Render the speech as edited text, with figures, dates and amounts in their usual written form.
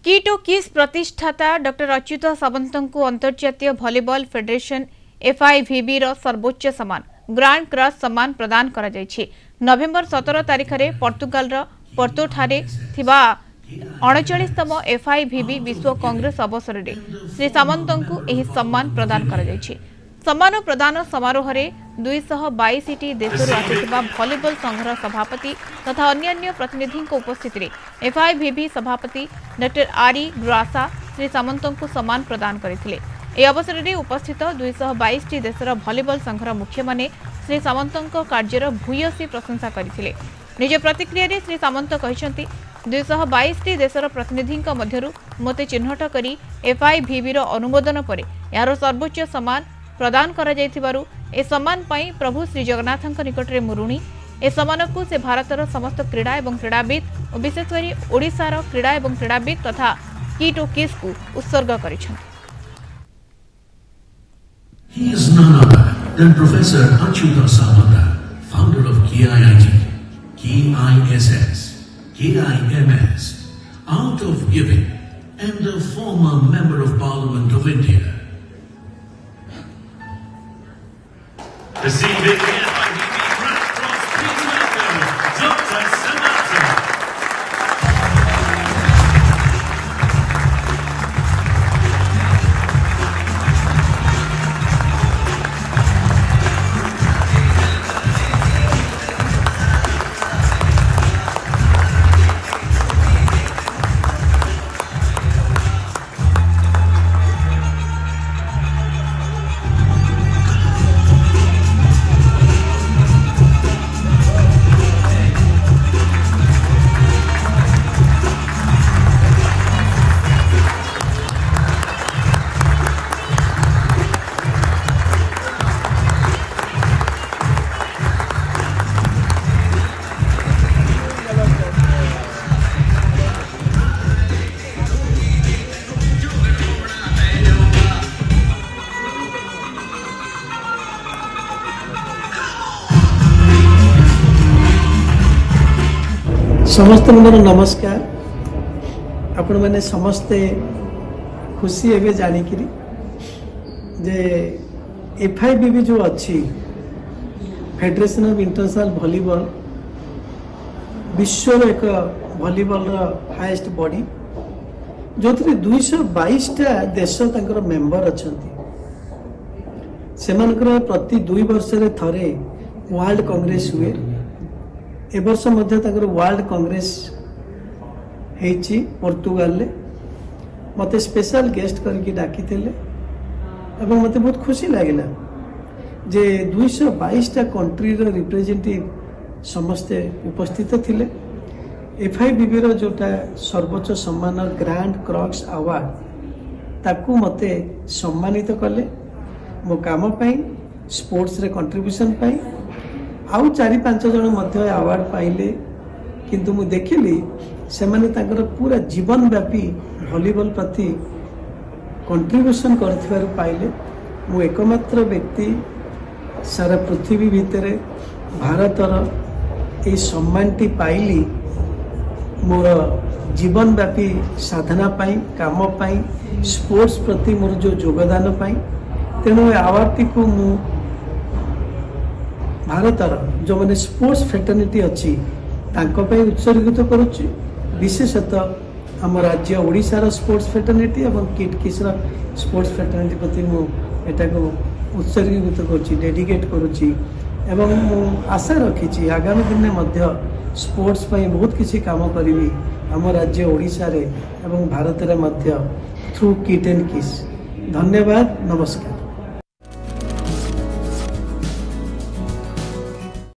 Kit और किस प्रतिष्ठाता doctor Achyut सामंत को अंतर्जातीय वॉलीबॉल फेडरेशन FIVB रो सर्वोच्च सम्मान ग्रांड क्रॉस सम्मान प्रदान करा जायछि। नवेम्बर 17 तारिख में पोर्तुगाल रो पोर्तो ठारे थिबा 39तम FIVB विश्व कांग्रेस अवसर में श्री सामंत को यह सम्मान प्रदान करा जायछि। सम्मान प्रदान समारोह में 222 देशरू आसिथिबा वॉलीबॉल संघर सभापति तथा अन्य प्रतिनिधि उपस्थित रे FIVB सभापति डॉक्टर आरी ग्रासा श्री सामंत को सम्मान प्रदान करथिले। ए अवसर में उपस्थित 222 देशर वॉलीबॉल संघर मुख्य माने श्री सामंत कार्यर भूयसी प्रशंसा करथिले। निज प्रतिक्रिया रे श्री सामंत कहिसंती 222 देशर प्रतिनिधि मध्यरु मते चिन्हट करी FIVB रो अनुमोदन परे यार सर्वोच्च सम्मान प्रदान करा जायथिबारु ए सम्मान पई प्रभु श्री जगन्नाथक निकट रे मुरुणी ए सम्मान को से भारतर समस्त क्रीड़ा एवं क्रीड़ाविद और विशेषकर ओडिशार क्रीड़ा एवं क्रीड़ाविद तथा किट और किस को उत्सर्ग करिछन्ति। He is none other than Professor Achyuta Samanta, founder of KIIT, KISS, KIMS, Art of Giving, and a former Member of Parliament of India. Receiving the FIVB Grand Cross, please welcome Dr. Samanta. समस्त मोर नमस्कार। आपण मैंने समस्ते खुशी एवं जानिकी जे FIVB जो अच्छी federation of international volleyball विश्व एक वॉलीबॉल हाईएस्ट बॉडी जो 222टा देश तंकर मेंबर अच्छंती से प्रति 2 वर्ष रे थरे वर्ल्ड कांग्रेस हुए। ए वर्ष मध्य वर्ल्ड कांग्रेस हेची पोर्तुगाल ले मते स्पेशल गेस्ट करके डाकी थे एवं मते बहुत खुशी लगिला जे 222टा कंट्री रो रिप्रेजेंटेटिव समस्ते उपस्थित थिले। FIVB रो जोटा सर्वोच्च सम्मान ग्रैंड क्रॉस अवार्ड ताकू मते सम्मानित कले मो काम पाई स्पोर्ट्स रे कंट्रीब्यूशन पाई आउ 4-5 जन मध्य अवार्ड पाइले किंतु मु देखिली से माने ताकर पूरा जीवन व्यापी वॉलीबॉल प्रति कंट्रीब्यूशन करथिबार पाइले। मु एकमात्र व्यक्ति सारा पृथ्वी भितर भारतर ए सम्मानटी पाइली मोर जीवन व्यापी साधना पाई काम पाई स्पोर्ट्स प्रति मोर जो योगदान पाई। तेणु अवार्ड टी को मु भारतर जो मैंने स्पोर्ट्स फेटर्निटी अच्छी उत्सर्गित करुच्ची। विशेषतः आम राज्य ओडिशार स्पोर्ट्स फेटर्निटी और किट किस स्पोर्ट्स फेटर्निटी प्रति मुझे उत्सर्गित करुच्ची डेडिकेट करुच्ची एवं आशा रखी आगामी दिन में स्पोर्ट्स बहुत किसी काम करी आम राज्य ओडिशा रे एवं भारत रे मध्य थ्रू किट एंड किस। धन्यवाद, नमस्कार।